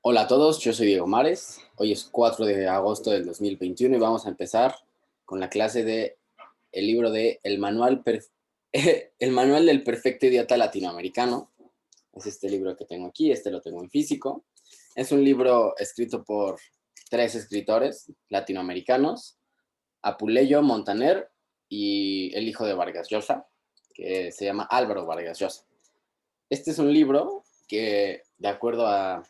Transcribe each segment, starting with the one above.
Hola a todos, yo soy Diego Mares. Hoy es 4 de agosto del 2021 y vamos a empezar con la clase de el libro de El Manual del Perfecto Idiota Latinoamericano. Es este libro que tengo aquí, este lo tengo en físico. Es un libro escrito por 3 escritores latinoamericanos, Apuleyo Montaner y el hijo de Vargas Llosa, que se llama Álvaro Vargas Llosa. Este es un libro que, de acuerdo a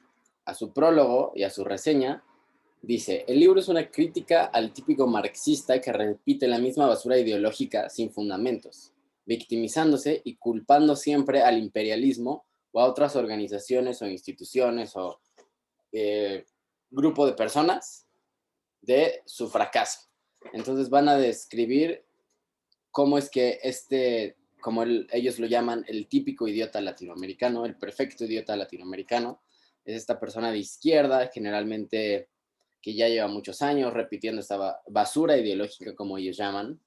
su prólogo y a su reseña, dice: el libro es una crítica al típico marxista que repite la misma basura ideológica sin fundamentos, victimizándose y culpando siempre al imperialismo o a otras organizaciones o instituciones o eh, grupo de personas de su fracaso. Entonces van a describir cómo es que como ellos lo llaman, el típico idiota latinoamericano, el perfecto idiota latinoamericano, es esta persona de izquierda, generalmente que ya lleva muchos años repitiendo esta basura ideológica, como ellos llaman.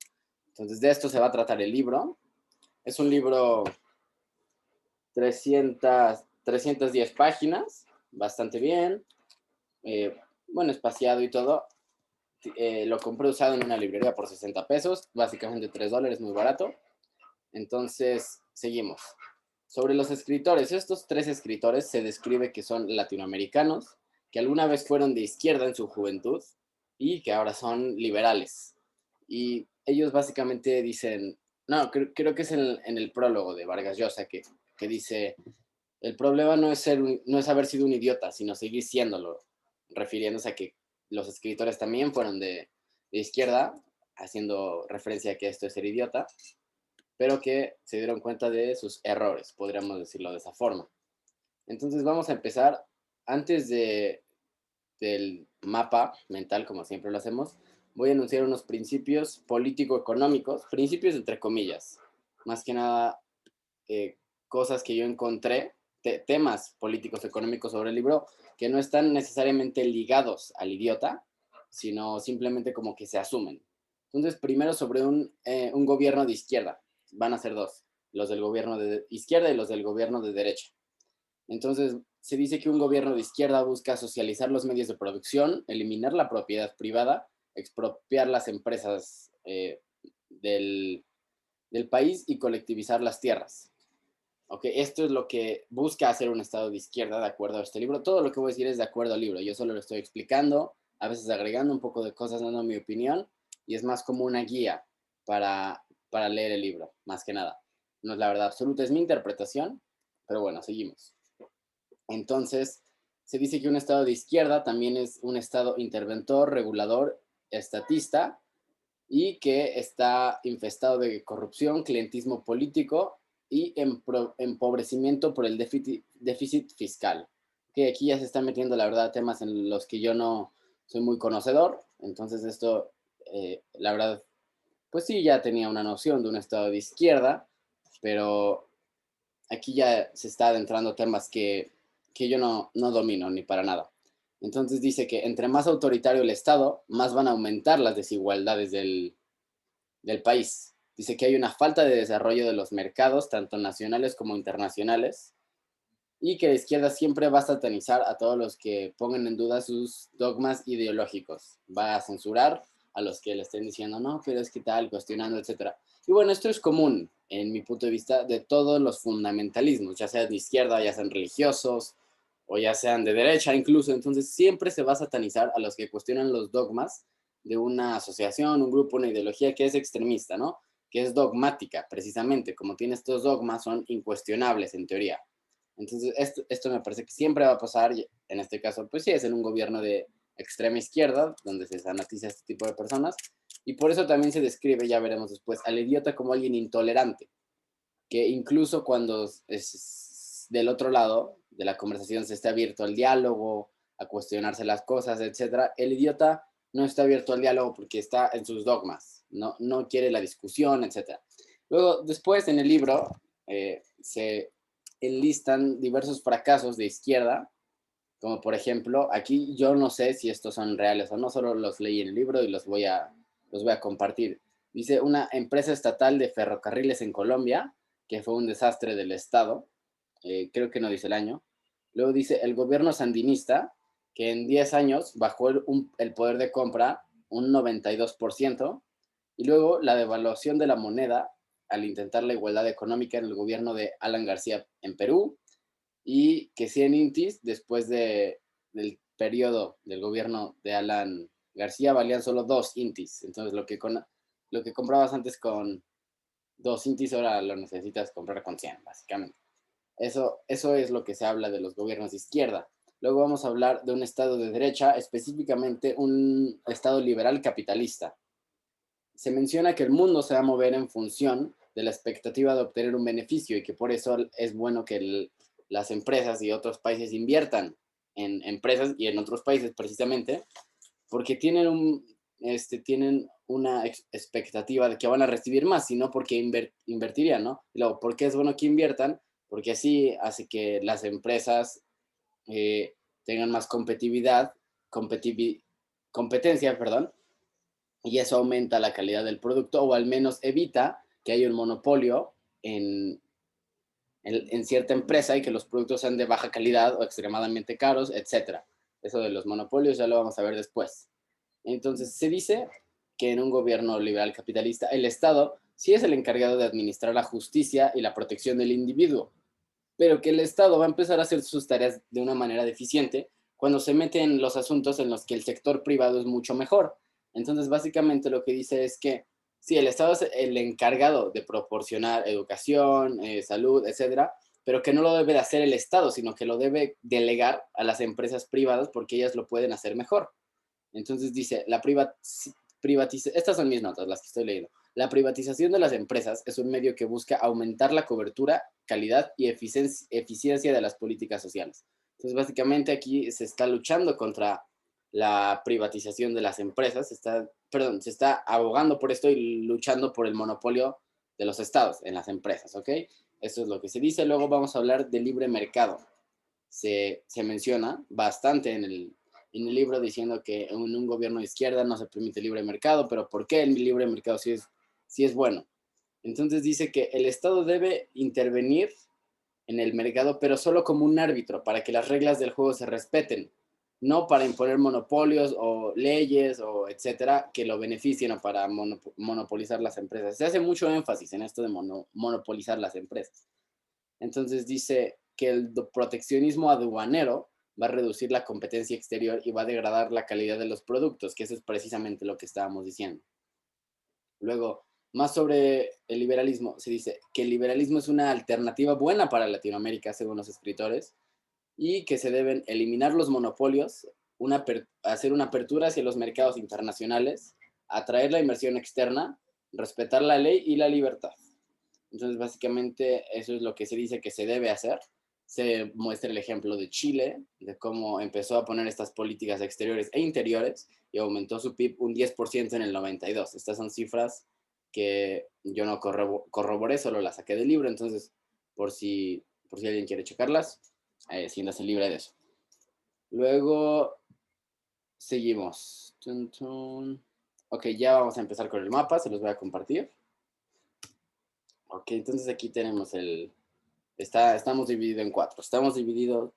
Entonces, de esto se va a tratar el libro. Es un libro 310 páginas, bastante bien, bueno, espaciado y todo. Lo compré usado en una librería por 60 pesos, básicamente $3, muy barato. Entonces, seguimos. Sobre los escritores, estos 3 escritores se describe que son latinoamericanos, que alguna vez fueron de izquierda en su juventud y que ahora son liberales. Y ellos básicamente dicen, no, creo que es en el prólogo de Vargas Llosa que dice, el problema no es haber sido un idiota, sino seguir siéndolo, refiriéndose a que los escritores también fueron de izquierda, haciendo referencia a que esto es ser idiota, pero que se dieron cuenta de sus errores, podríamos decirlo de esa forma. Entonces vamos a empezar, antes del mapa mental, como siempre lo hacemos, voy a enunciar unos principios político-económicos, principios entre comillas, más que nada eh, cosas que yo encontré, temas políticos económicos sobre el libro, que no están necesariamente ligados al idiota, sino simplemente como que se asumen. Entonces, primero sobre un gobierno de izquierda, van a ser dos, los del gobierno de izquierda y los del gobierno de derecha. Entonces, se dice que un gobierno de izquierda busca socializar los medios de producción, eliminar la propiedad privada, expropiar las empresas del, del país y colectivizar las tierras. Ok, esto es lo que busca hacer un Estado de izquierda de acuerdo a este libro. Todo lo que voy a decir es de acuerdo al libro. Yo solo lo estoy explicando, a veces agregando un poco de cosas, dando mi opinión, y es más como una guía para leer el libro, más que nada. No es la verdad absoluta, es mi interpretación, pero bueno, seguimos. Entonces, se dice que un Estado de izquierda también es un Estado interventor, regulador, estatista, y que está infestado de corrupción, clientismo político y empobrecimiento por el déficit fiscal. Que aquí ya se están metiendo, la verdad, temas en los que yo no soy muy conocedor. Entonces esto, la verdad, pues sí, ya tenía una noción de un Estado de izquierda, pero aquí ya se está adentrando temas que yo no domino ni para nada. Entonces dice que entre más autoritario el Estado, más van a aumentar las desigualdades del país. Dice que hay una falta de desarrollo de los mercados, tanto nacionales como internacionales, y que la izquierda siempre va a satanizar a todos los que pongan en duda sus dogmas ideológicos. Va a censurar a los que le estén diciendo, no, pero es que tal, cuestionando, etcétera. Y bueno, esto es común, en mi punto de vista, de todos los fundamentalismos, ya sean de izquierda, ya sean religiosos, o ya sean de derecha incluso. Entonces siempre se va a satanizar a los que cuestionan los dogmas de una asociación, un grupo, una ideología que es extremista, ¿no? Que es dogmática, precisamente. Como tiene estos dogmas, son incuestionables en teoría. Entonces, esto me parece que siempre va a pasar, en este caso, pues sí, es en un gobierno de extrema izquierda, donde se sanatiza a este tipo de personas, y por eso también se describe, ya veremos después, al idiota como alguien intolerante, que incluso cuando es del otro lado de la conversación se está abierto al diálogo, a cuestionarse las cosas, etcétera, el idiota no está abierto al diálogo porque está en sus dogmas, no quiere la discusión, etcétera. Luego, después en el libro se enlistan diversos fracasos de izquierda, como por ejemplo, aquí yo no sé si estos son reales o no, solo los leí en el libro y los voy a compartir. Dice una empresa estatal de ferrocarriles en Colombia, que fue un desastre del Estado, creo que no dice el año. Luego dice el gobierno sandinista, que en 10 años bajó el poder de compra un 92%, y luego la devaluación de la moneda al intentar la igualdad económica en el gobierno de Alan García en Perú, y que 100 intis después del periodo del gobierno de Alan García valían solo 2 intis. Entonces lo que comprabas antes con 2 intis ahora lo necesitas comprar con 100, básicamente. Eso es lo que se habla de los gobiernos de izquierda. Luego vamos a hablar de un estado de derecha, específicamente un estado liberal capitalista. Se menciona que el mundo se va a mover en función de la expectativa de obtener un beneficio, y que por eso es bueno que las empresas y otros países inviertan en empresas y en otros países precisamente, porque tienen una expectativa de que van a recibir más, sino porque invertirían, ¿no? Y luego, ¿por qué es bueno que inviertan? Porque así hace que las empresas eh, tengan más competencia, perdón, y eso aumenta la calidad del producto, o al menos evita que haya un monopolio en, en cierta empresa y que los productos sean de baja calidad o extremadamente caros, etcétera. Eso de los monopolios ya lo vamos a ver después. Entonces, se dice que en un gobierno liberal capitalista, el Estado sí es el encargado de administrar la justicia y la protección del individuo, pero que el Estado va a empezar a hacer sus tareas de una manera deficiente cuando se mete en los asuntos en los que el sector privado es mucho mejor. Entonces, básicamente lo que dice es que sí, el Estado es el encargado de proporcionar educación, salud, etcétera, pero que no lo debe de hacer el Estado, sino que lo debe delegar a las empresas privadas porque ellas lo pueden hacer mejor. Entonces dice, estas son mis notas, las que estoy leyendo. La privatización de las empresas es un medio que busca aumentar la cobertura, calidad y eficiencia de las políticas sociales. Entonces, básicamente aquí se está luchando contra la privatización de las empresas, se está abogando por esto y luchando por el monopolio de los estados en las empresas, ¿ok? Eso es lo que se dice. Luego vamos a hablar de libre mercado. Se menciona bastante en el libro diciendo que en un gobierno de izquierda no se permite libre mercado, pero ¿por qué el libre mercado sí es bueno? Entonces dice que el Estado debe intervenir en el mercado, pero solo como un árbitro, para que las reglas del juego se respeten, no para imponer monopolios o leyes o etcétera que lo beneficien, o para monopolizar las empresas. Se hace mucho énfasis en esto de monopolizar las empresas. Entonces dice que el proteccionismo aduanero va a reducir la competencia exterior y va a degradar la calidad de los productos, que eso es precisamente lo que estábamos diciendo. Luego, más sobre el liberalismo, se dice que el liberalismo es una alternativa buena para Latinoamérica, según los escritores, y que se deben eliminar los monopolios, hacer una apertura hacia los mercados internacionales, atraer la inversión externa, respetar la ley y la libertad. Entonces, básicamente, eso es lo que se dice que se debe hacer. Se muestra el ejemplo de Chile, de cómo empezó a poner estas políticas exteriores e interiores y aumentó su PIB un 10% en el 92. Estas son cifras que yo no corroboré, solo las saqué del libro. Entonces, por si alguien quiere checarlas, siéntase libre de eso. Luego, seguimos. Tun, tun. Ok, ya vamos a empezar con el mapa, se los voy a compartir. Ok, entonces aquí tenemos estamos divididos en 4. Estamos divididos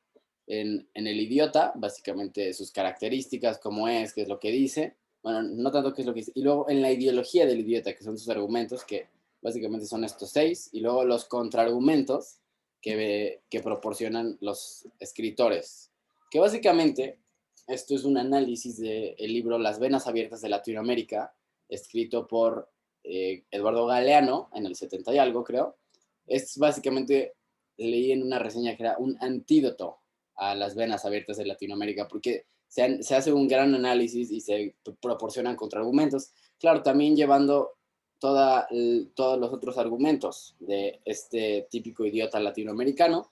en el idiota, básicamente sus características, cómo es, qué es lo que dice. Bueno, no tanto qué es lo que dice. Y luego en la ideología del idiota, que son sus argumentos, que básicamente son estos 6. Y luego los contraargumentos que proporcionan los escritores. Que básicamente esto es un análisis del libro Las venas abiertas de Latinoamérica, escrito por Eduardo Galeano en el 70 y algo, creo. Es básicamente, leí en una reseña que era un antídoto a las venas abiertas de Latinoamérica, porque se hace un gran análisis y se proporcionan contraargumentos. Claro, también llevando todos los otros argumentos de este típico idiota latinoamericano,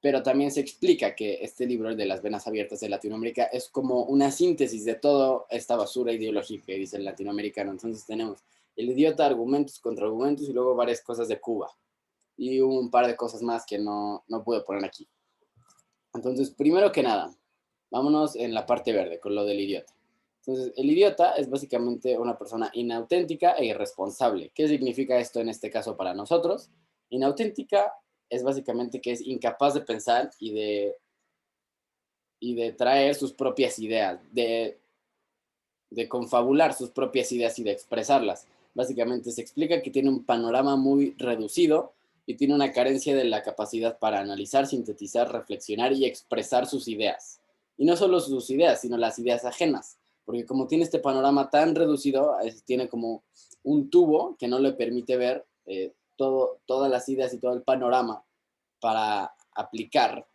pero también se explica que este libro, el de las venas abiertas de Latinoamérica, es como una síntesis de toda esta basura ideológica que dice el latinoamericano. Entonces tenemos el idiota, argumentos, contraargumentos y luego varias cosas de Cuba. Y un par de cosas más que no puedo poner aquí. Entonces, primero que nada, vámonos en la parte verde, con lo del idiota. Entonces, el idiota es básicamente una persona inauténtica e irresponsable. ¿Qué significa esto en este caso para nosotros? Inauténtica es básicamente que es incapaz de pensar y y de traer sus propias ideas, de confabular sus propias ideas y de expresarlas. Básicamente se explica que tiene un panorama muy reducido y tiene una carencia de la capacidad para analizar, sintetizar, reflexionar y expresar sus ideas. Y no solo sus ideas, sino las ideas ajenas, porque como tiene este panorama tan reducido, tiene como un tubo que no le permite ver todas las ideas y todo el panorama para aplicar,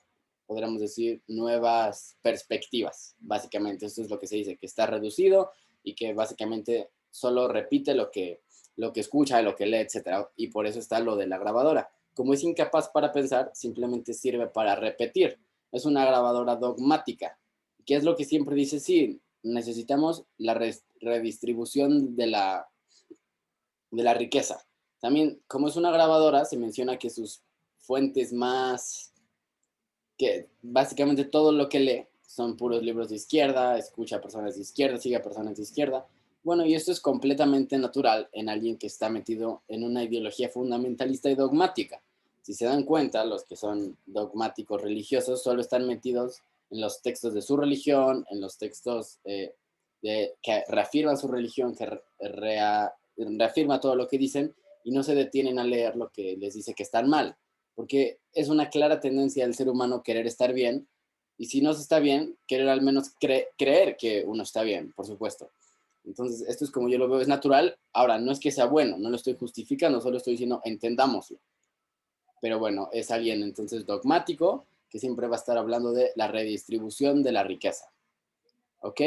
podríamos decir, nuevas perspectivas. Básicamente, esto es lo que se dice, que está reducido y que básicamente solo repite lo que escucha, lo que lee, etcétera. Y por eso está lo de la grabadora. Como es incapaz para pensar, simplemente sirve para repetir. Es una grabadora dogmática. ¿Qué es lo que siempre dice? Sí, necesitamos la redistribución de la riqueza. También, como es una grabadora, se menciona que sus fuentes más, que básicamente todo lo que lee son puros libros de izquierda, escucha a personas de izquierda, sigue a personas de izquierda. Bueno, y esto es completamente natural en alguien que está metido en una ideología fundamentalista y dogmática. Si se dan cuenta, los que son dogmáticos religiosos solo están metidos en los textos de su religión, en los textos que reafirman su religión, que reafirma todo lo que dicen y no se detienen a leer lo que les dice que están mal, porque es una clara tendencia del ser humano querer estar bien, y si no se está bien, querer al menos creer que uno está bien, por supuesto. Entonces, esto es como yo lo veo, es natural. Ahora, no es que sea bueno, no lo estoy justificando, solo estoy diciendo, entendámoslo. Pero bueno, es alguien entonces dogmático que siempre va a estar hablando de la redistribución de la riqueza. ¿Ok?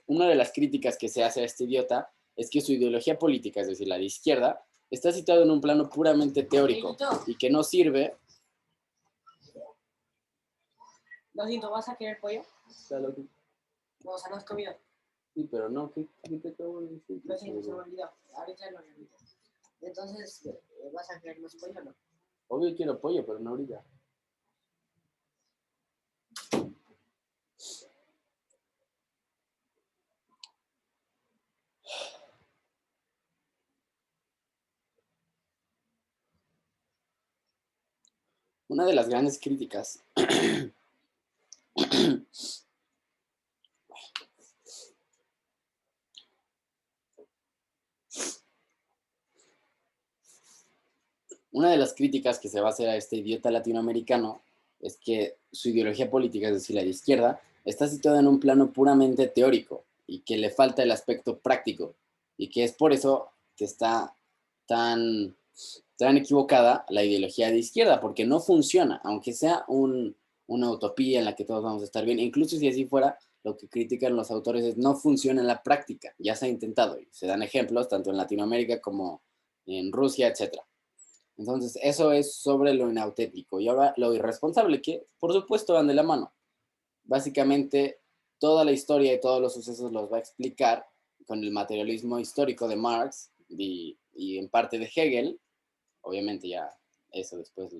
Una de las críticas que se hace a este idiota es que su ideología política, es decir, la de izquierda, está situada en un plano puramente teórico y que no sirve. Lo siento, ¿vas a querer pollo? Claro, No, o sea, no has comido. sí, pero no, ¿qué te acabo de decir? Lo siento, se me olvidó. Ahorita lo repito. Entonces, ¿vas a querer más pollo o no? Obvio quiero pollo, pero no ahorita. Una de las grandes críticas una de las críticas que se va a hacer a este idiota latinoamericano es que su ideología política, es decir, la de izquierda, está situada en un plano puramente teórico y que le falta el aspecto práctico y que es por eso que está tan, tan equivocada la ideología de izquierda, porque no funciona, aunque sea una utopía en la que todos vamos a estar bien. Incluso si así fuera, lo que critican los autores es no funciona en la práctica. Ya se ha intentado y se dan ejemplos tanto en Latinoamérica como en Rusia, etcétera. Entonces, eso es sobre lo inauténtico. Y ahora lo irresponsable, que por supuesto van de la mano. Básicamente, toda la historia y todos los sucesos los va a explicar con el materialismo histórico de Marx y en parte de Hegel. Obviamente ya eso después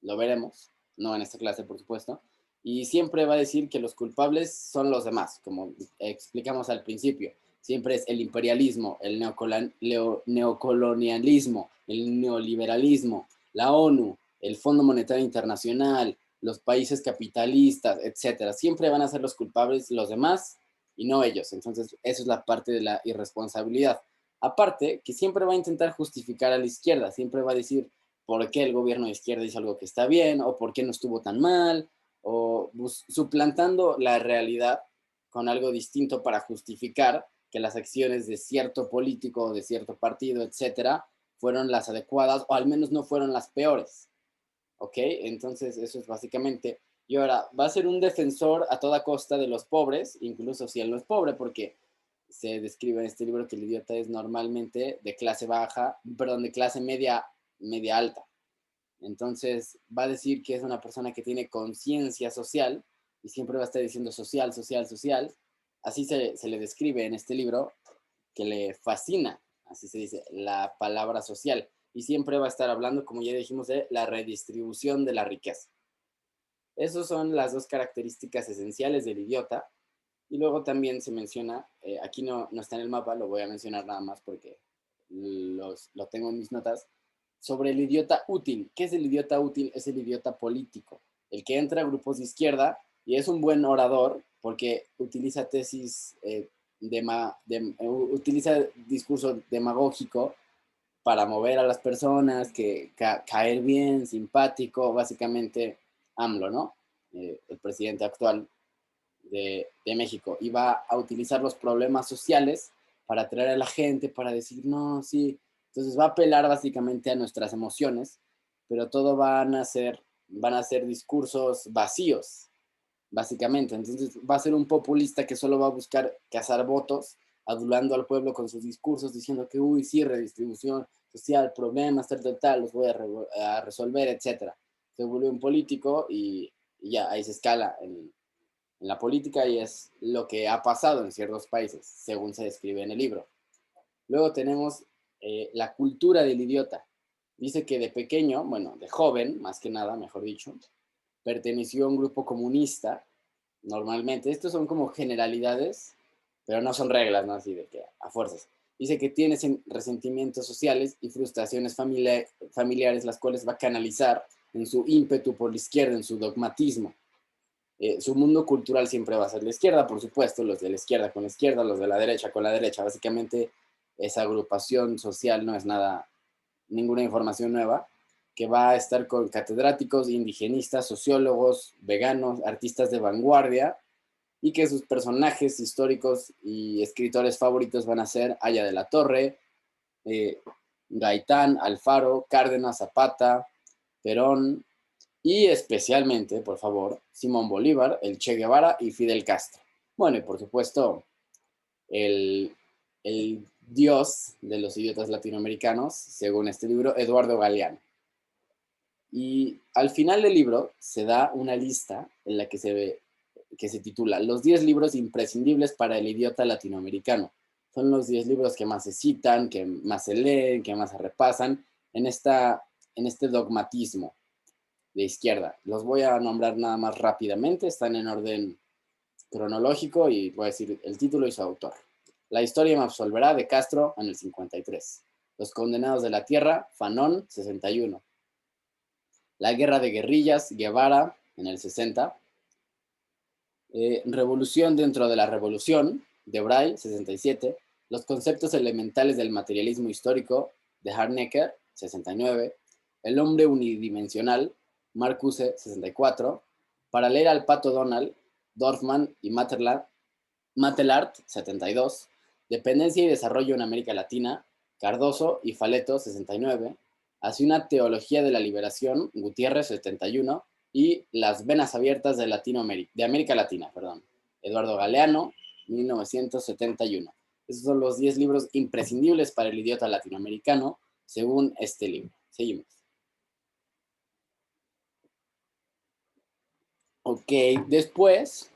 lo veremos, no en esta clase, por supuesto. Y siempre va a decir que los culpables son los demás, como explicamos al principio. Siempre es el imperialismo, el neocolonialismo, el neoliberalismo, la ONU, el Fondo Monetario Internacional, los países capitalistas, etcétera. Siempre van a ser los culpables los demás y no ellos. Entonces, eso es la parte de la irresponsabilidad. Aparte, que siempre va a intentar justificar a la izquierda, siempre va a decir por qué el gobierno de izquierda hizo algo que está bien, o por qué no estuvo tan mal, o suplantando la realidad con algo distinto para justificar que las acciones de cierto político o de cierto partido, etcétera, fueron las adecuadas o al menos no fueron las peores. ¿Ok? Entonces, eso es básicamente. Y ahora, va a ser un defensor a toda costa de los pobres, incluso si él no es pobre, porque se describe en este libro que el idiota es normalmente de clase baja, perdón, de clase media, media alta. Entonces va a decir que es una persona que tiene conciencia social y siempre va a estar diciendo social, social, social. Así se le describe en este libro, que le fascina, así se dice, la palabra social. Y siempre va a estar hablando, como ya dijimos, de la redistribución de la riqueza. Esas son las dos características esenciales del idiota. Y luego también se menciona, aquí no está en el mapa, lo voy a mencionar nada más porque lo tengo en mis notas, sobre el idiota útil. ¿Qué es el idiota útil? Es el idiota político, el que entra a grupos de izquierda Y es un buen orador porque utiliza utiliza discurso demagógico para mover a las personas, que caer bien, simpático, básicamente AMLO, ¿no? El presidente actual de México. Y va a utilizar los problemas sociales para atraer a la gente, para decir, no, sí. Entonces va a apelar básicamente a nuestras emociones, pero todo van a ser discursos vacíos, básicamente. Entonces va a ser un populista que solo va a buscar cazar votos, adulando al pueblo con sus discursos, diciendo que, uy, sí, redistribución social, problemas, tal, los voy a resolver, etcétera. Se vuelve un político y ya, ahí se escala en la política y es lo que ha pasado en ciertos países, según se describe en el libro. Luego tenemos la cultura del idiota. Dice que de pequeño, bueno, de joven, más que nada, mejor dicho, perteneció a un grupo comunista, normalmente. Estos son como generalidades, pero no son reglas, ¿no? Así de que a fuerzas. Dice que tiene resentimientos sociales y frustraciones familiares, las cuales va a canalizar en su ímpetu por la izquierda, en su dogmatismo. Su mundo cultural siempre va a ser la izquierda, por supuesto, los de la izquierda con la izquierda, los de la derecha con la derecha. Básicamente, esa agrupación social no es nada, ninguna información nueva, que va a estar con catedráticos, indigenistas, sociólogos, veganos, artistas de vanguardia, y que sus personajes históricos y escritores favoritos van a ser Aya de la Torre, eh, Gaitán, Alfaro, Cárdenas, Zapata, Perón, y especialmente, por favor, Simón Bolívar, el Che Guevara y Fidel Castro. Bueno, y por supuesto, el, el dios de los idiotas latinoamericanos, según este libro, Eduardo Galeano. Y al final del libro se da una lista en la que se titula Los 10 libros imprescindibles para el idiota latinoamericano. Son los 10 libros que más se citan, que más se leen, que más se repasan en este dogmatismo de izquierda. Los voy a nombrar nada más rápidamente, están en orden cronológico y voy a decir el título y su autor. La historia me absolverá, de Castro, en el 53. Los condenados de la tierra, Fanon, 61. La guerra de guerrillas, Guevara, en el 60. Revolución dentro de la revolución, de Bray, 67. Los conceptos elementales del materialismo histórico, de Harnecker, 69. El hombre unidimensional, Marcuse, 64. Para leer al pato Donald, Dorfman y Matelart, 72. Dependencia y desarrollo en América Latina, Cardoso y Faleto, 69. Hacia una teología de la liberación, Gutiérrez, 71. Y Las venas abiertas de América Latina, perdón, Eduardo Galeano, 1971. Esos son los 10 libros imprescindibles para el idiota latinoamericano, según este libro. Seguimos. Ok, después,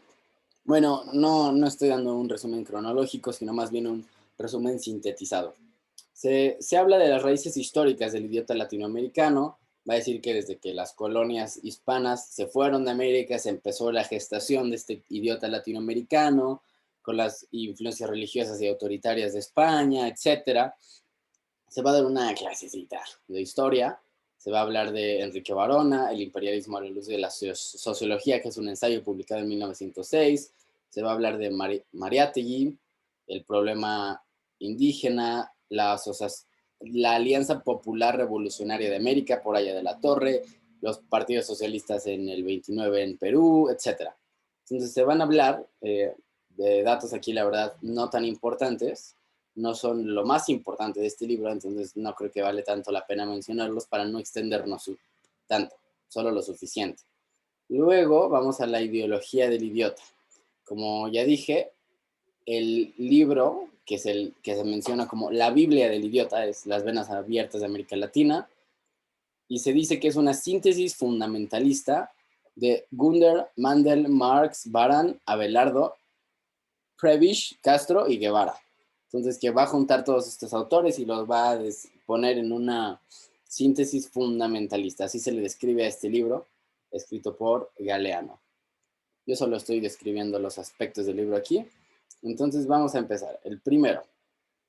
bueno, no estoy dando un resumen cronológico, sino más bien un resumen sintetizado. Se habla de las raíces históricas del idiota latinoamericano. Va a decir que desde que las colonias hispanas se fueron de América se empezó la gestación de este idiota latinoamericano, con las influencias religiosas y autoritarias de España, etcétera. Se va a dar una clasecita de historia. Se va a hablar de Enrique Varona, El imperialismo a la luz de la sociología, que es un ensayo publicado en 1906. Se va a hablar de Mariátegui, el problema indígena, la Alianza Popular Revolucionaria de América, por allá de la Torre, los partidos socialistas en el 29 en Perú, etc. Entonces se van a hablar de datos aquí, la verdad, no tan importantes, no son lo más importante de este libro, entonces no creo que vale tanto la pena mencionarlos para no extendernos tanto, solo lo suficiente. Luego vamos a la ideología del idiota. Como ya dije, el libro que se menciona como la Biblia del idiota es Las venas abiertas de América Latina, y se dice que es una síntesis fundamentalista de Gunder, Mandel, Marx, Baran, Abelardo, Prebisch, Castro y Guevara. Entonces, que va a juntar todos estos autores y los va a poner en una síntesis fundamentalista. Así se le describe a este libro, escrito por Galeano. Yo solo estoy describiendo los aspectos del libro aquí. Entonces, vamos a empezar. El primero.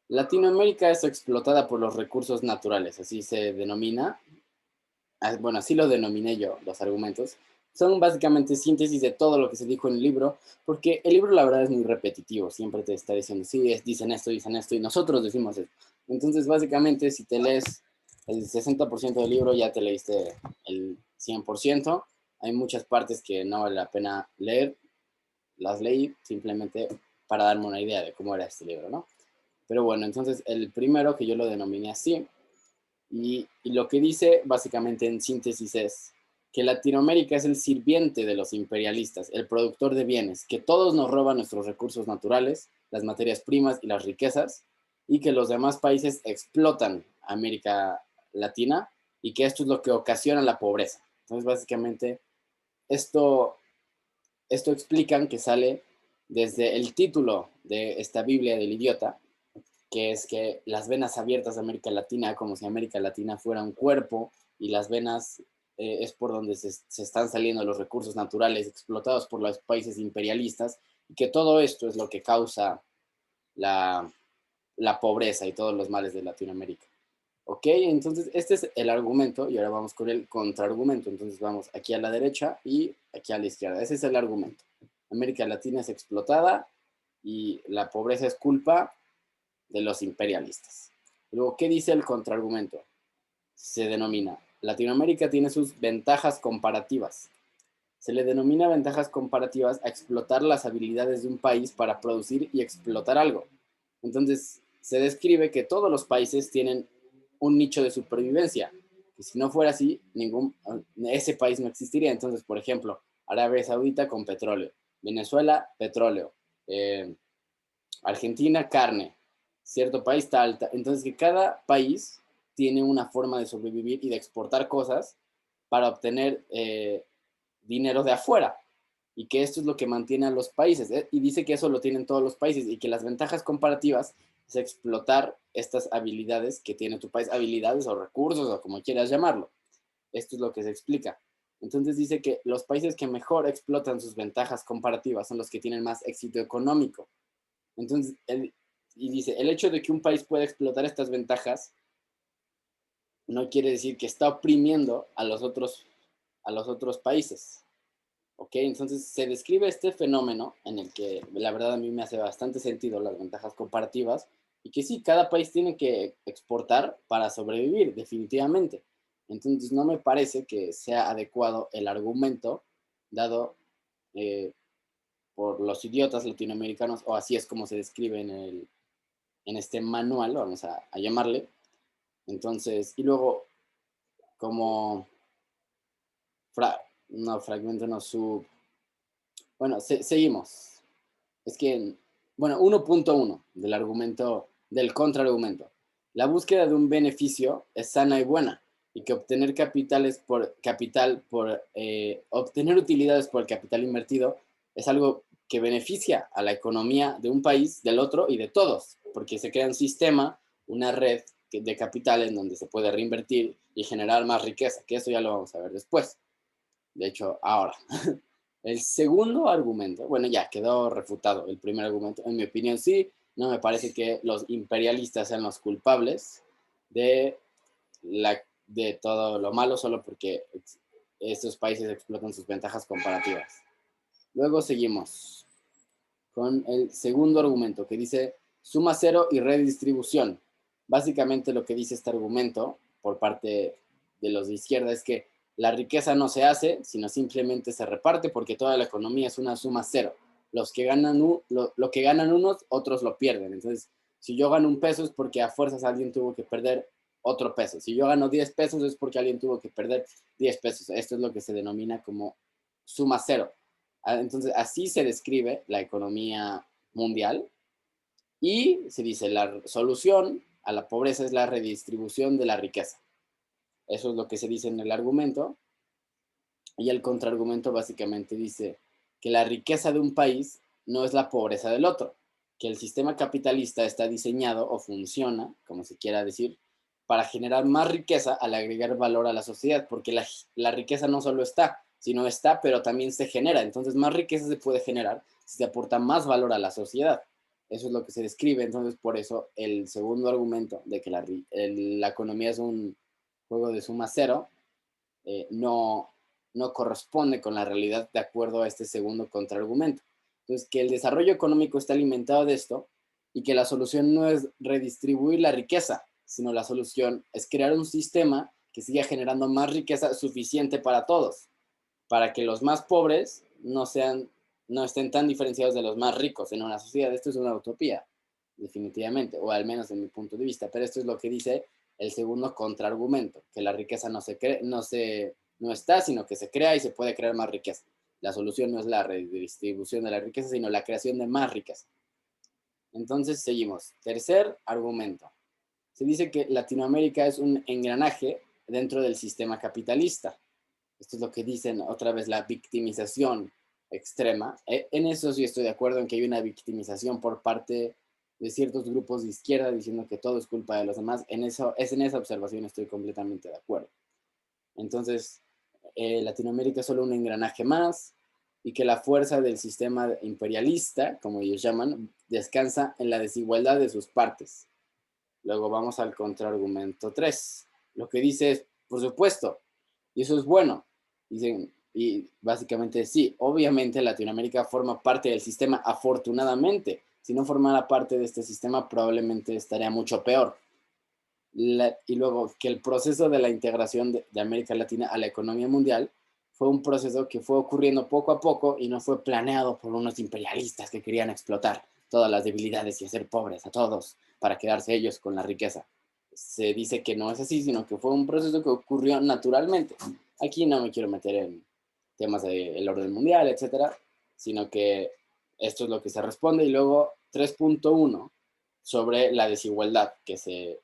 Latinoamérica es explotada por los recursos naturales, así se denomina. Bueno, así lo denominé yo, los argumentos. son básicamente síntesis de todo lo que se dijo en el libro, porque el libro la verdad es muy repetitivo, siempre te está diciendo, sí, dicen esto, y nosotros decimos esto. Entonces, básicamente, si te lees el 60% del libro, ya te leíste el 100%. Hay muchas partes que no vale la pena leer, las leí simplemente para darme una idea de cómo era este libro, ¿no? Pero bueno, entonces el primero que yo lo denominé así, y lo que dice básicamente en síntesis es que Latinoamérica es el sirviente de los imperialistas, el productor de bienes, que todos nos roban nuestros recursos naturales, las materias primas y las riquezas, y que los demás países explotan a América Latina y que esto es lo que ocasiona la pobreza. Entonces, básicamente, esto, esto explican que sale desde el título de esta Biblia del idiota, que es que las venas abiertas de América Latina, como si América Latina fuera un cuerpo, y las venas es por donde se están saliendo los recursos naturales explotados por los países imperialistas, y que todo esto es lo que causa la, la pobreza y todos los males de Latinoamérica. ¿Ok? Entonces, este es el argumento y ahora vamos con el contraargumento. Entonces, vamos aquí a la derecha y aquí a la izquierda. Ese es el argumento. América Latina es explotada y la pobreza es culpa de los imperialistas. Luego, ¿qué dice el contraargumento? Se denomina, Latinoamérica tiene sus ventajas comparativas. Se le denomina ventajas comparativas a explotar las habilidades de un país para producir y explotar algo. Entonces, se describe que todos los países tienen un nicho de supervivencia, que si no fuera así, ese país no existiría. Entonces, por ejemplo, Arabia Saudita con petróleo, Venezuela, petróleo, eh, Argentina, carne, cierto país está alta. Entonces, que cada país tiene una forma de sobrevivir y de exportar cosas para obtener dinero de afuera. Y que esto es lo que mantiene a los países. Y dice que eso lo tienen todos los países y que las ventajas comparativas es explotar estas habilidades que tiene tu país, habilidades o recursos o como quieras llamarlo. Esto es lo que se explica. Entonces dice que los países que mejor explotan sus ventajas comparativas son los que tienen más éxito económico. Entonces, y dice, el hecho de que un país pueda explotar estas ventajas no quiere decir que está oprimiendo a los otros países. ¿Ok? Entonces se describe este fenómeno en el que la verdad a mí me hace bastante sentido las ventajas comparativas y que sí, cada país tiene que exportar para sobrevivir, definitivamente. Entonces no me parece que sea adecuado el argumento dado por los idiotas latinoamericanos, o así es como se describe en este manual, vamos a llamarle. Entonces, y luego como fra, no fragmento, no sub, bueno, seguimos. Es que, bueno, 1.1 del argumento, del contraargumento. La búsqueda de un beneficio es sana y buena, y que obtener obtener utilidades por el capital invertido es algo que beneficia a la economía de un país, del otro y de todos, porque se crea un sistema, una red de capital en donde se puede reinvertir y generar más riqueza, que eso ya lo vamos a ver después. De hecho, ahora. El segundo argumento, bueno, ya quedó refutado el primer argumento. En mi opinión, sí, no me parece que los imperialistas sean los culpables de, de todo lo malo solo porque estos países explotan sus ventajas comparativas. Luego seguimos con el segundo argumento que dice suma cero y redistribución. Básicamente lo que dice este argumento por parte de los de izquierda es que la riqueza no se hace, sino simplemente se reparte porque toda la economía es una suma cero. Los que ganan lo que ganan unos, otros lo pierden. Entonces, si yo gano un peso es porque a fuerzas alguien tuvo que perder otro peso. Si yo gano 10 pesos es porque alguien tuvo que perder 10 pesos. Esto es lo que se denomina como suma cero. Entonces, así se describe la economía mundial y se dice la solución a la pobreza es la redistribución de la riqueza. Eso es lo que se dice en el argumento. Y el contraargumento básicamente dice que la riqueza de un país no es la pobreza del otro, que el sistema capitalista está diseñado o funciona, como se quiera decir, para generar más riqueza al agregar valor a la sociedad, porque la riqueza no solo está, sino está, pero también se genera. Entonces, más riqueza se puede generar si se aporta más valor a la sociedad. Eso es lo que se describe. Entonces, por eso el segundo argumento de que la economía es un juego de suma cero, no, no corresponde con la realidad de acuerdo a este segundo contraargumento. Entonces, que el desarrollo económico está alimentado de esto y que la solución no es redistribuir la riqueza, sino la solución es crear un sistema que siga generando más riqueza suficiente para todos, para que los más pobres no estén tan diferenciados de los más ricos en una sociedad. Esto es una utopía, definitivamente, o al menos en mi punto de vista, pero esto es lo que dice el segundo contraargumento, que la riqueza no está, sino que se crea y se puede crear más riqueza. La solución no es la redistribución de la riqueza, sino la creación de más riqueza. Entonces, seguimos. Tercer argumento. Se dice que Latinoamérica es un engranaje dentro del sistema capitalista. Esto es lo que dicen otra vez, la victimización extrema. En eso sí estoy de acuerdo, en que hay una victimización por parte de ciertos grupos de izquierda diciendo que todo es culpa de los demás. En esa observación estoy completamente de acuerdo. Entonces, Latinoamérica es solo un engranaje más y que la fuerza del sistema imperialista, como ellos llaman, descansa en la desigualdad de sus partes. Luego vamos al contraargumento 3. Lo que dice es, por supuesto, y eso es bueno. Dicen, y básicamente sí, obviamente Latinoamérica forma parte del sistema, afortunadamente. Si no formara parte de este sistema, probablemente estaría mucho peor. Y luego que el proceso de la integración de América Latina a la economía mundial fue un proceso que fue ocurriendo poco a poco y no fue planeado por unos imperialistas que querían explotar todas las debilidades y hacer pobres a todos para quedarse ellos con la riqueza. Se dice que no es así, sino que fue un proceso que ocurrió naturalmente. Aquí no me quiero meter en temas del orden mundial, etcétera, sino que esto es lo que se responde. Y luego 3.1 sobre la desigualdad que se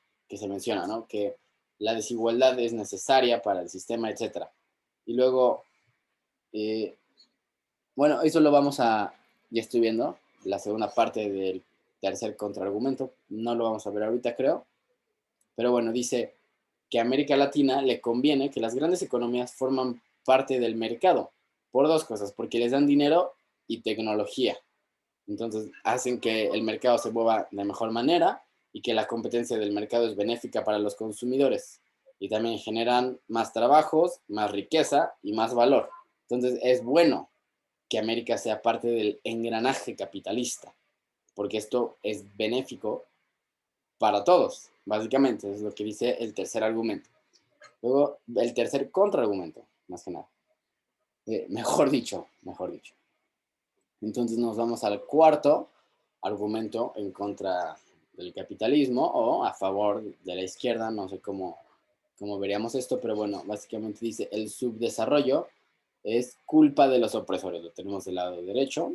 menciona, ¿no? Que la desigualdad es necesaria para el sistema, etcétera. Y luego, eh, bueno, eso lo vamos a, ya estoy viendo, la segunda parte del tercer contraargumento, no lo vamos a ver ahorita, creo, pero bueno, dice que a América Latina le conviene que las grandes economías forman parte del mercado, por dos cosas, porque les dan dinero y tecnología. Entonces hacen que el mercado se mueva de mejor manera y que la competencia del mercado es benéfica para los consumidores. Y también generan más trabajos, más riqueza y más valor. Entonces es bueno que América sea parte del engranaje capitalista, porque esto es benéfico para todos, básicamente. Es lo que dice el tercer argumento. Luego, el tercer contraargumento, más que nada. Mejor dicho, mejor dicho. Entonces nos vamos al cuarto argumento en contra del capitalismo o a favor de la izquierda, no sé cómo veríamos esto, pero bueno, básicamente dice el subdesarrollo es culpa de los opresores, lo tenemos del lado derecho.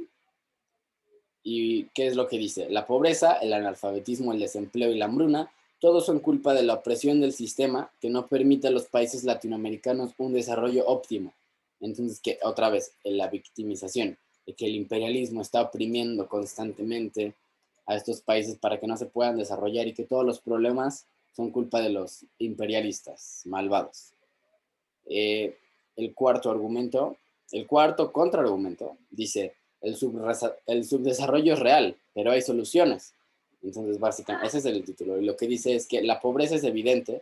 ¿Y qué es lo que dice? La pobreza, el analfabetismo, el desempleo y la hambruna, todos son culpa de la opresión del sistema que no permite a los países latinoamericanos un desarrollo óptimo. Entonces, que otra vez, la victimización, de que el imperialismo está oprimiendo constantemente a estos países para que no se puedan desarrollar y que todos los problemas son culpa de los imperialistas malvados. Eh, el cuarto argumento, el cuarto contraargumento, dice, el subdesarrollo es real, pero hay soluciones. Entonces, básicamente, ese es el título. Y lo que dice es que la pobreza es evidente,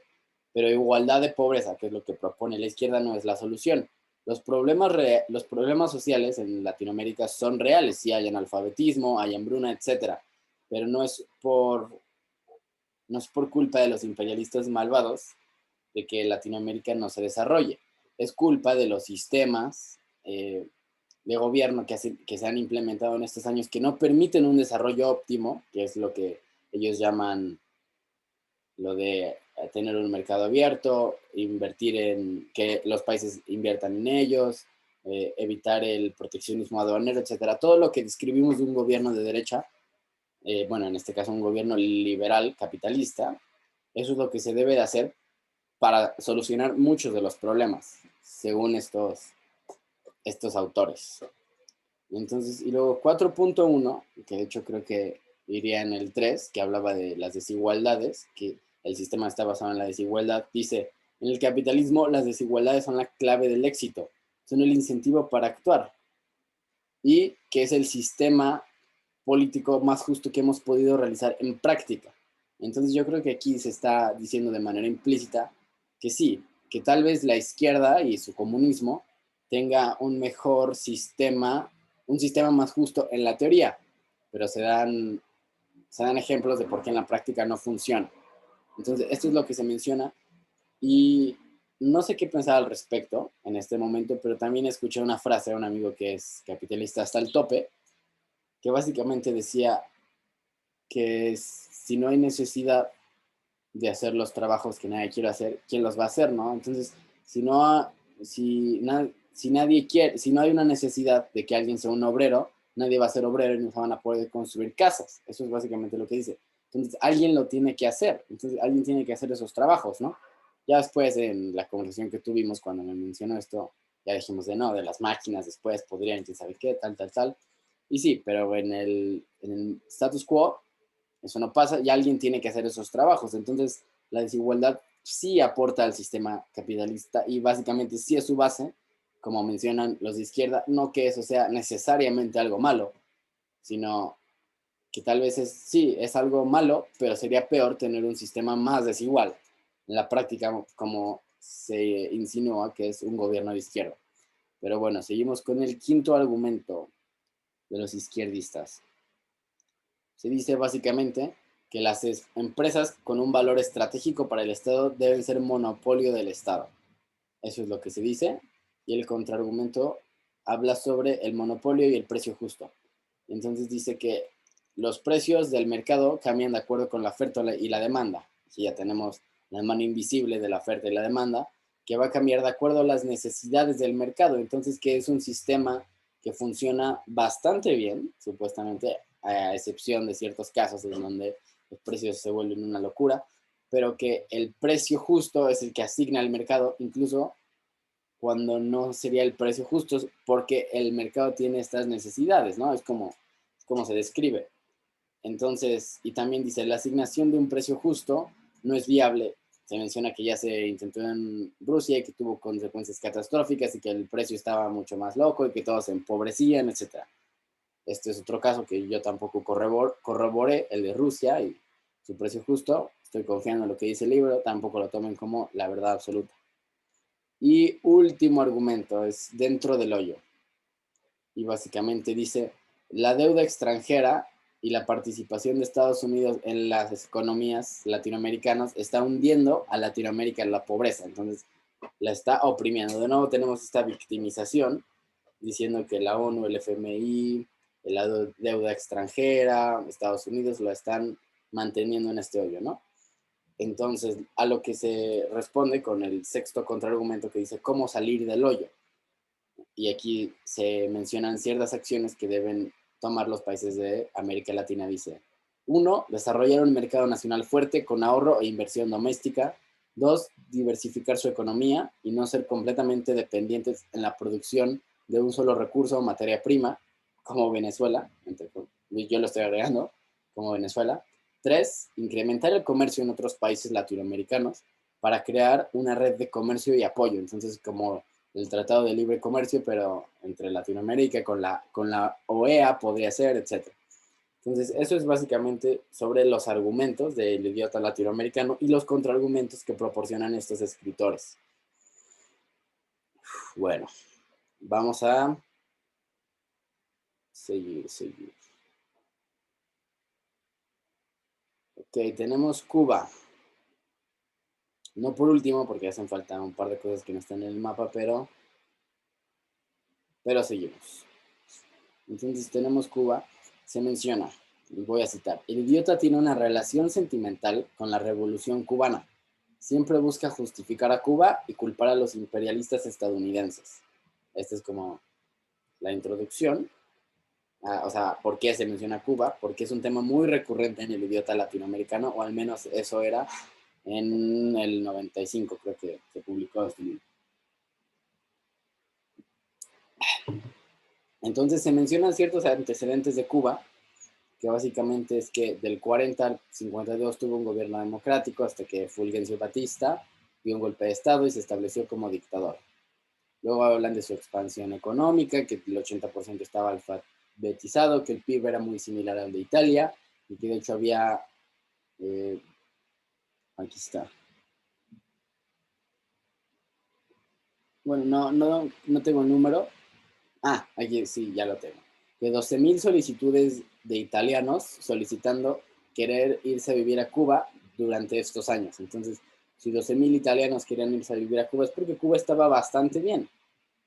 pero igualdad de pobreza, que es lo que propone la izquierda, no es la solución. Los problemas sociales en Latinoamérica son reales, sí hay analfabetismo, hay hambruna, etcétera, pero no es por culpa de los imperialistas malvados de que Latinoamérica no se desarrolle. Es culpa de los sistemas de gobierno que se han implementado en estos años que no permiten un desarrollo óptimo, que es lo que ellos llaman lo de tener un mercado abierto, invertir en que los países inviertan en ellos, evitar el proteccionismo aduanero, etcétera. Todo lo que describimos de un gobierno de derecha, bueno, en este caso un gobierno liberal capitalista, eso es lo que se debe de hacer para solucionar muchos de los problemas, según estos autores. Entonces, y luego 4.1, que de hecho creo que iría en el 3, que hablaba de las desigualdades, que el sistema está basado en la desigualdad, dice, en el capitalismo las desigualdades son la clave del éxito, son el incentivo para actuar, y que es el sistema político más justo que hemos podido realizar en práctica. Entonces yo creo que aquí se está diciendo de manera implícita que sí, que tal vez la izquierda y su comunismo tenga un mejor sistema, un sistema más justo en la teoría, pero se dan ejemplos de por qué en la práctica no funciona. Entonces, esto es lo que se menciona y no sé qué pensar al respecto en este momento, pero también escuché una frase de un amigo que es capitalista hasta el tope, que básicamente decía que si no hay necesidad de hacer los trabajos que nadie quiere hacer, ¿quién los va a hacer, no? Entonces, si no, si nadie quiere, si no hay una necesidad de que alguien sea un obrero, nadie va a ser obrero y no se van a poder construir casas. Eso es básicamente lo que dice. Entonces, alguien lo tiene que hacer. Entonces, alguien tiene que hacer esos trabajos, ¿no? Ya después, en la conversación que tuvimos cuando me mencionó esto, ya dijimos de no, de las máquinas después podrían, quién sabe qué, tal, tal, tal. Y sí, pero en el status quo, eso no pasa y alguien tiene que hacer esos trabajos. Entonces, la desigualdad sí aporta al sistema capitalista y básicamente sí es su base, como mencionan los de izquierda, no que eso sea necesariamente algo malo, sino que tal vez sí, es algo malo, pero sería peor tener un sistema más desigual. En la práctica, como se insinúa que es un gobierno de izquierda. Pero bueno, seguimos con el quinto argumento de los izquierdistas. Se dice básicamente que las empresas con un valor estratégico para el Estado deben ser monopolio del Estado. Eso es lo que se dice. Y el contraargumento habla sobre el monopolio y el precio justo. Entonces dice que los precios del mercado cambian de acuerdo con la oferta y la demanda. Aquí ya tenemos la mano invisible de la oferta y la demanda, que va a cambiar de acuerdo a las necesidades del mercado. Entonces, que es un sistema que funciona bastante bien, supuestamente, a excepción de ciertos casos en donde los precios se vuelven una locura, pero que el precio justo es el que asigna el mercado, incluso cuando no sería el precio justo, porque el mercado tiene estas necesidades, ¿no? Es como se describe. Entonces, y también dice, la asignación de un precio justo no es viable. Se menciona que ya se intentó en Rusia y que tuvo consecuencias catastróficas y que el precio estaba mucho más loco y que todos se empobrecían, etc. Este es otro caso que yo tampoco corroboré, el de Rusia y su precio justo. Estoy confiando en lo que dice el libro, tampoco lo tomen como la verdad absoluta. Y último argumento es dentro del hoyo. Y básicamente dice, la deuda extranjera y la participación de Estados Unidos en las economías latinoamericanas está hundiendo a Latinoamérica en la pobreza. Entonces, la está oprimiendo. De nuevo tenemos esta victimización diciendo que la ONU, el FMI, la deuda extranjera, Estados Unidos lo están manteniendo en este hoyo, ¿no? Entonces, a lo que se responde con el sexto contraargumento que dice cómo salir del hoyo. Y aquí se mencionan ciertas acciones que deben tomar los países de América Latina. Dice, 1, desarrollar un mercado nacional fuerte con ahorro e inversión doméstica. 2, diversificar su economía y no ser completamente dependientes en la producción de un solo recurso o materia prima, como Venezuela, yo lo estoy agregando, como Venezuela. 3, incrementar el comercio en otros países latinoamericanos para crear una red de comercio y apoyo. Entonces, como el Tratado de Libre Comercio, pero entre Latinoamérica con la OEA podría ser, etc. Entonces, eso es básicamente sobre los argumentos del idiota latinoamericano y los contraargumentos que proporcionan estos escritores. Bueno, vamos a seguir. Ok, tenemos Cuba. No por último, porque hacen falta un par de cosas que no están en el mapa, pero seguimos. Entonces tenemos Cuba, se menciona, y voy a citar, el idiota tiene una relación sentimental con la revolución cubana. Siempre busca justificar a Cuba y culpar a los imperialistas estadounidenses. Esta es como la introducción. O sea, ¿por qué se menciona Cuba? Porque es un tema muy recurrente en el idiota latinoamericano, o al menos eso era en el 95, creo que se publicó este libro. Entonces se mencionan ciertos antecedentes de Cuba, que básicamente es que del 40 al 52 tuvo un gobierno democrático hasta que Fulgencio Batista dio un golpe de Estado y se estableció como dictador. Luego hablan de su expansión económica, que el 80% estaba alfabetizado, que el PIB era muy similar al de Italia y que de hecho había, aquí está, bueno, no tengo el número. Ah, aquí sí, ya lo tengo. De 12,000 solicitudes de italianos solicitando querer irse a vivir a Cuba durante estos años. Entonces, si 12,000 italianos querían irse a vivir a Cuba es porque Cuba estaba bastante bien.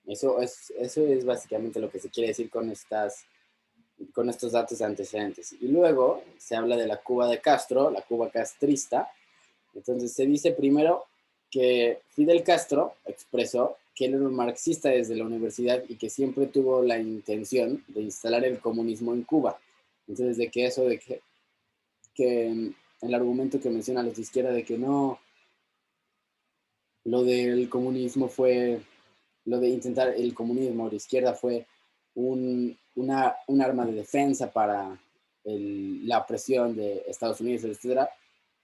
Eso es básicamente lo que se quiere decir con estos datos antecedentes. Y luego se habla de la Cuba de Castro, la Cuba castrista. Entonces se dice primero que Fidel Castro expresó que él era un marxista desde la universidad y que siempre tuvo la intención de instalar el comunismo en Cuba. Entonces, de que eso, que el argumento que mencionan los de izquierda de que no, lo del comunismo fue, lo de intentar el comunismo de izquierda fue un arma de defensa para la opresión de Estados Unidos, etcétera,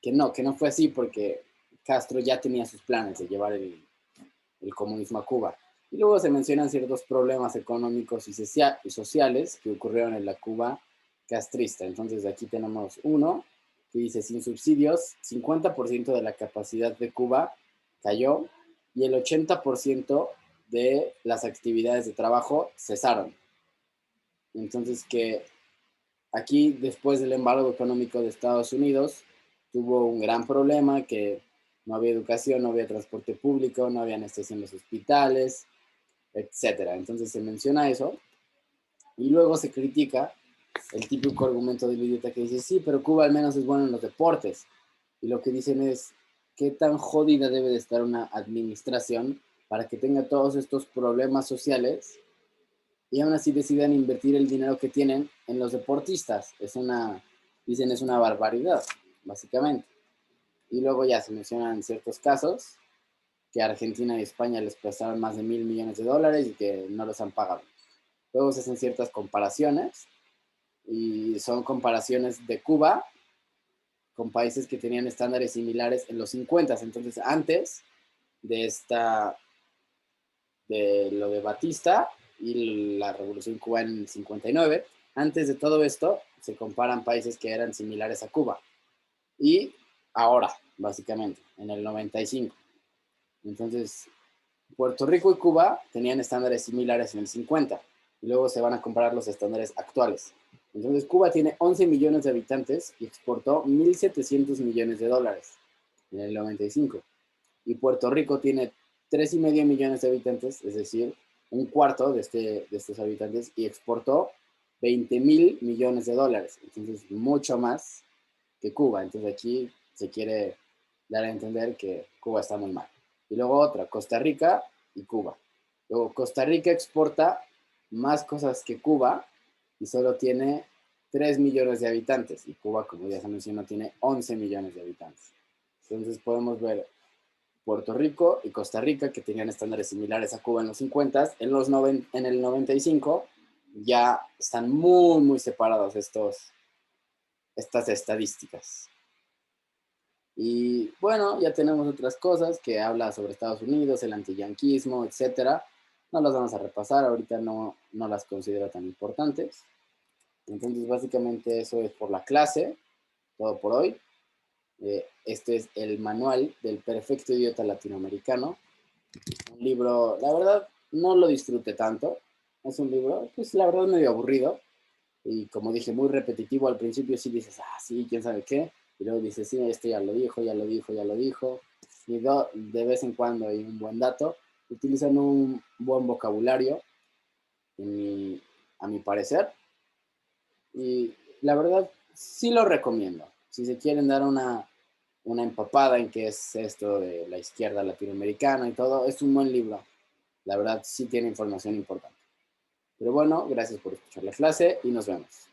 que no fue así porque Castro ya tenía sus planes de llevar el comunismo a Cuba. Y luego se mencionan ciertos problemas económicos y sociales que ocurrieron en la Cuba castrista. Entonces aquí tenemos uno que dice, sin subsidios, 50% de la capacidad de Cuba cayó y el 80% de las actividades de trabajo cesaron. Entonces que aquí, después del embargo económico de Estados Unidos, tuvo un gran problema que no había educación, no había transporte público, no había anestesia en los hospitales, etcétera. Entonces se menciona eso y luego se critica el típico argumento del idiota que dice, sí, pero Cuba al menos es bueno en los deportes. Y lo que dicen es, ¿qué tan jodida debe de estar una administración para que tenga todos estos problemas sociales y aún así decidan invertir el dinero que tienen en los deportistas? Dicen, es una barbaridad, básicamente. Y luego ya se mencionan ciertos casos que a Argentina y España les prestaron más de $1,000 millones y que no los han pagado. Luego se hacen ciertas comparaciones y son comparaciones de Cuba con países que tenían estándares similares en los 50. Entonces, antes de de lo de Batista y la revolución cubana en el 59, antes de todo esto, se comparan países que eran similares a Cuba. Y ahora, básicamente, en el 95. Entonces, Puerto Rico y Cuba tenían estándares similares en el 50 y luego se van a comparar los estándares actuales. Entonces, Cuba tiene 11 millones de habitantes y exportó 1.700 millones de dólares en el 95. Y Puerto Rico tiene 3,5 millones de habitantes, es decir, un cuarto de estos habitantes, y exportó 20,000 millones de dólares. Entonces, mucho más que Cuba. Entonces, aquí se quiere dar a entender que Cuba está muy mal. Y luego otra, Costa Rica y Cuba. Luego, Costa Rica exporta más cosas que Cuba y solo tiene 3 millones de habitantes. Y Cuba, como ya se mencionó, tiene 11 millones de habitantes. Entonces podemos ver Puerto Rico y Costa Rica, que tenían estándares similares a Cuba en los 50, en el 95 ya están muy, muy separados estas estadísticas. Y bueno, ya tenemos otras cosas que habla sobre Estados Unidos, el antiyanquismo, etcétera. No las vamos a repasar, ahorita no las considero tan importantes. Entonces, básicamente eso es por la clase, todo por hoy. Este es el manual del perfecto idiota latinoamericano. Un libro, la verdad, no lo disfruté tanto. Es un libro, pues la verdad, medio aburrido. Y como dije, muy repetitivo. Al principio sí dices, ah, sí, quién sabe qué. Y luego dices, sí, este ya lo dijo, ya lo dijo, ya lo dijo. Y de vez en cuando hay un buen dato. Utilizan un buen vocabulario, a mi parecer. Y la verdad, sí lo recomiendo. Si se quieren dar una empapada en qué es esto de la izquierda latinoamericana y todo, es un buen libro. La verdad, sí tiene información importante. Pero bueno, gracias por escuchar la clase y nos vemos.